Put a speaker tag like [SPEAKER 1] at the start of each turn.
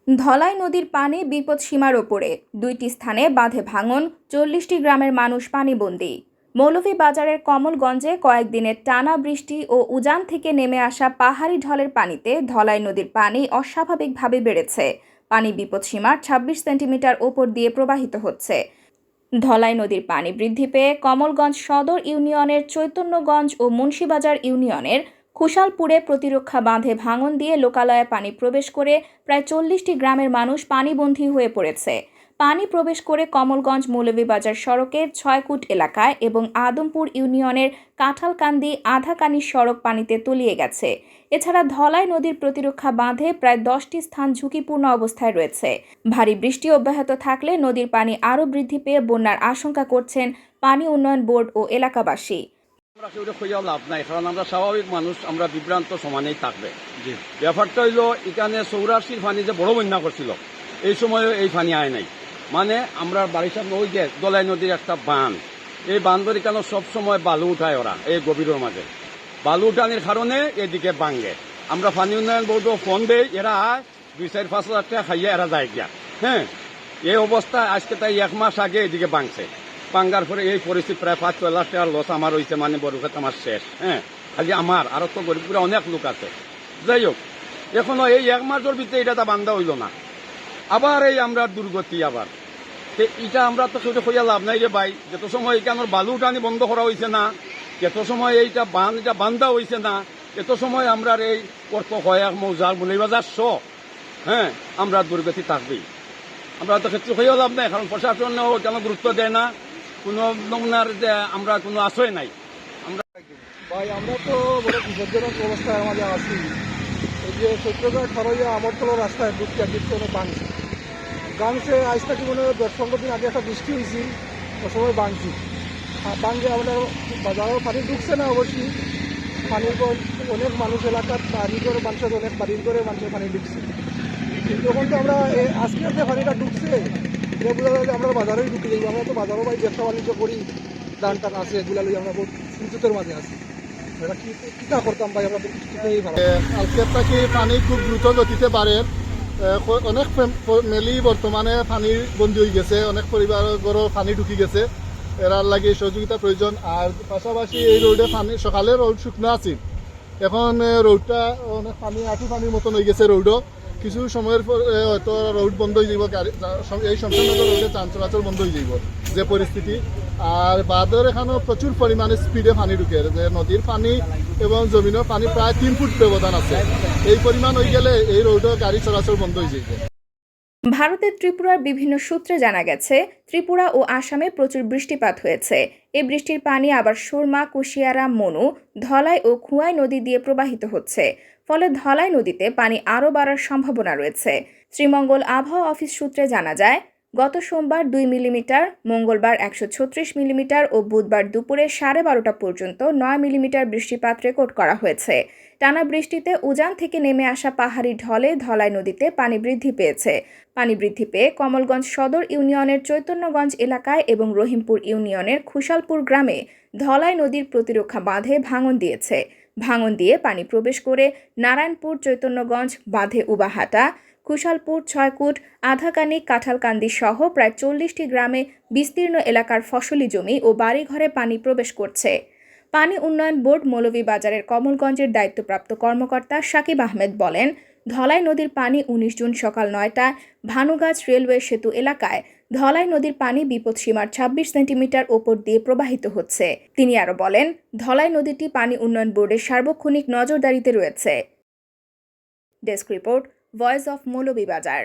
[SPEAKER 1] ধলাই নদীর পানি বিপদসীমার ওপরে, ২টি স্থানে বাঁধে ভাঙন, ৪০টি গ্রামের মানুষ পানিবন্দী। মৌলভীবাজারের কমলগঞ্জে কয়েকদিনের টানা বৃষ্টি ও উজান থেকে নেমে আসা পাহাড়ি ঢলের পানিতে ধলাই নদীর পানি অস্বাভাবিকভাবে বেড়েছে। পানি বিপদসীমার ২৬ সেন্টিমিটার ওপর দিয়ে প্রবাহিত হচ্ছে। ধলাই নদীর পানি বৃদ্ধি পেয়ে কমলগঞ্জ সদর ইউনিয়নের চৈতন্যগঞ্জ ও মুন্সিবাজার ইউনিয়নের খুশালপুরে প্রতিরক্ষা বাঁধে ভাঙন দিয়ে লোকালয়ে পানি প্রবেশ করে প্রায় ৪০টি গ্রামের মানুষ পানিবন্দী হয়ে পড়েছে। পানি প্রবেশ করে কমলগঞ্জ মৌলভীবাজার সড়কের ৬ কুট এলাকায় এবং আদমপুর ইউনিয়নের কাঁঠালকান্দি আধাকানি সড়ক পানিতে তলিয়ে গেছে। এছাড়া ধলাই নদীর প্রতিরক্ষা বাঁধে প্রায় ১০টি স্থান ঝুঁকিপূর্ণ অবস্থায় রয়েছে। ভারী বৃষ্টি অব্যাহত থাকলে নদীর পানি আরও বৃদ্ধি পেয়ে বন্যার আশঙ্কা করছেন পানি উন্নয়ন বোর্ড ও এলাকাবাসী।
[SPEAKER 2] আমরা কেউ খোঁজাও লাভ নাই, কারণ আমরা স্বাভাবিক মানুষ, আমরা বিভ্রান্ত সমানেই থাকবে। ব্যাপারটা হইল এখানে ৮৪ পানি যে বড় বন্যা করছিল, এই সময়ও এই পানি আয় নাই। মানে আমরা বাড়ির সামনে ওই যে দলাই নদীর একটা বাঁধ, এই বাঁধের এখানে সবসময় বালু উঠায় ওরা, এই গভীরের মাঝে বালু উঠানোর কারণে এদিকে ভাঙ্গে। আমরা পানি উন্নয়ন বোর্ডও ফোন দেই, এরা ২-৪-৫ হাজার টাকা খাইয়া এরা যায় গিয়া। হ্যাঁ, এই অবস্থা আজকে তাই ১ মাস আগে এদিকে ভাঙছে। ভাঙ্গার পরে এই পরিস্থিতি প্রায় ৫-৬ লাখ টাকার লস আমার হয়েছে, মানে বড় আমার শেষ। হ্যাঁ, খালি আমার, আরো তো গরিবপুরে অনেক লোক আছে। যাই হোক, এখনো এই ১ মাসের ভিতরে এটা বান্ধা হইল না, আবার এই আমরা দুর্গতি। আবার এটা আমরা তো সেটা খোঁজা লাভ নাই রে ভাই। যত সময় এখানে বালু টানি বন্ধ করা হয়েছে না, এত সময় এইটা বান্ধা হয়েছে না, এত সময় আমরা এই কত কয়েক মৌজার মৌলভীবাজার হ্যাঁ, আমরা দুর্গতি থাকবেই। আমরা তো ক্ষেত্রে হয়েও লাভ নাই, কারণ প্রশাসনও কেন গুরুত্ব দেয় না, কোনো নমুনার যে আমরা কোনো আশ্রয় নাই।
[SPEAKER 3] আমরা তো বড় বিপজ্জনক অবস্থায় আমাদের আছি। এই যে সত্যকার খরইয়া আমরতলা রাস্তায় ঢুকতে অনেক বাংছে আজ থেকে মনে হয় ১০-১৫ দিন আগে একটা বৃষ্টি হয়েছি, ও সময় বাংছি। আর বাংলে আমাদের বাজারেও পানি ঢুকছে না অবশ্যই, পানির পর অনেক মানুষ এলাকার বাড়ি করে মানুষের অনেক বাড়ির করে মানুষের পানি ঢুকছে। কিন্তু তখন তো আমরা আজকের যে পানিটা ঢুকছে এটা বোঝা যায় যে আমরা বাজারেই ঢুকে যাই। আমরা তো বাজারও ভাই ব্যবসা বাণিজ্য করি, দান টান আছে, এগুলো লই আমরা বহুত বিদ্যুতের মাঝে আছি। এটা কী করতাম ভাই, আমরা
[SPEAKER 4] আজকের থেকে পানি খুব দ্রুত গতিতে বাড়ে। অনেক ফ্যামিলি বর্তমানে পানির বন্দী হয়ে গেছে, অনেক পরিবারও পানি ঢুকি গেছে। এরার লাগে সহযোগিতা প্রয়োজন। আর পাশাপাশি এই রোডে পানি, সকালে রোড শুকনো আছে, এখন রোডটা অনেক পানি পানির মতন হয়ে গেছে। রোডও কিছু সময়ের পর হয়তো রোড বন্ধ হয়ে যাব, গাড়ি এই সম্পূর্ণ রোডে যান চলাচল বন্ধ হয়ে যাব যে পরিস্থিতি। আর বাঁধের এখানেও প্রচুর পরিমাণে স্পিডে পানি ঢুকে, যে নদীর পানি এবং জমিনের পানি প্রায় ৩ ফুট ব্যবধান আছে। এই পরিমাণ হয়ে গেলে এই রোডও গাড়ি চলাচল বন্ধ হয়ে যাবে।
[SPEAKER 1] ভারতের ত্রিপুরার বিভিন্ন সূত্রে জানা গেছে, ত্রিপুরা ও আসামে প্রচুর বৃষ্টিপাত হয়েছে। এই বৃষ্টির পানি আবার সুরমা, কুশিয়ারা, মনু, ধলাই ও খুয়াই নদী দিয়ে প্রবাহিত হচ্ছে। ফলে ধলাই নদীতে পানি আরও বাড়ার সম্ভাবনা রয়েছে। শ্রীমঙ্গল আবহাওয়া অফিস সূত্রে জানা যায়, গত সোমবার ২ মিলিমিটার, মঙ্গলবার ১৩৬ মিলিমিটার ও বুধবার দুপুরে 12:30 পর্যন্ত ৯ মিলিমিটার বৃষ্টিপাত রেকর্ড করা হয়েছে। টানা বৃষ্টিতে উজান থেকে নেমে আসা পাহাড়ি ঢলে ধলাই নদীতে পানি বৃদ্ধি পেয়েছে। পানি বৃদ্ধি পেয়ে কমলগঞ্জ সদর ইউনিয়নের চৈতন্যগঞ্জ এলাকায় এবং রহিমপুর ইউনিয়নের খুশালপুর গ্রামে ধলাই নদীর প্রতিরক্ষা বাঁধে ভাঙন দিয়েছে। ভাঙন দিয়ে পানি প্রবেশ করে নারায়ণপুর, চৈতন্যগঞ্জ, বাঁধে উবাহাটা, খুশালপুর, ৬ কুট, আধাকানি, কাঁঠালকান্দি সহ প্রায় ৪০টি গ্রামে বিস্তীর্ণ এলাকার ফসলি জমি ও বাড়িঘরে পানি প্রবেশ করছে। পানি উন্নয়ন বোর্ড মৌলভীবাজারের কমলগঞ্জের দায়িত্বপ্রাপ্ত কর্মকর্তা সাকিব আহমেদ বলেন, ধলাই নদীর পানি ১৯ জুন সকাল ৯টায় ভানুগাছ রেলওয়ে সেতু এলাকায় ধলাই নদীর পানি বিপদসীমার ২৬ সেন্টিমিটার ওপর দিয়ে প্রবাহিত হচ্ছে। তিনি আরও বলেন, ধলাই নদীটি পানি উন্নয়ন বোর্ডের সার্বক্ষণিক নজরদারিতে রয়েছে। Desk report, voice of Moulvibazar.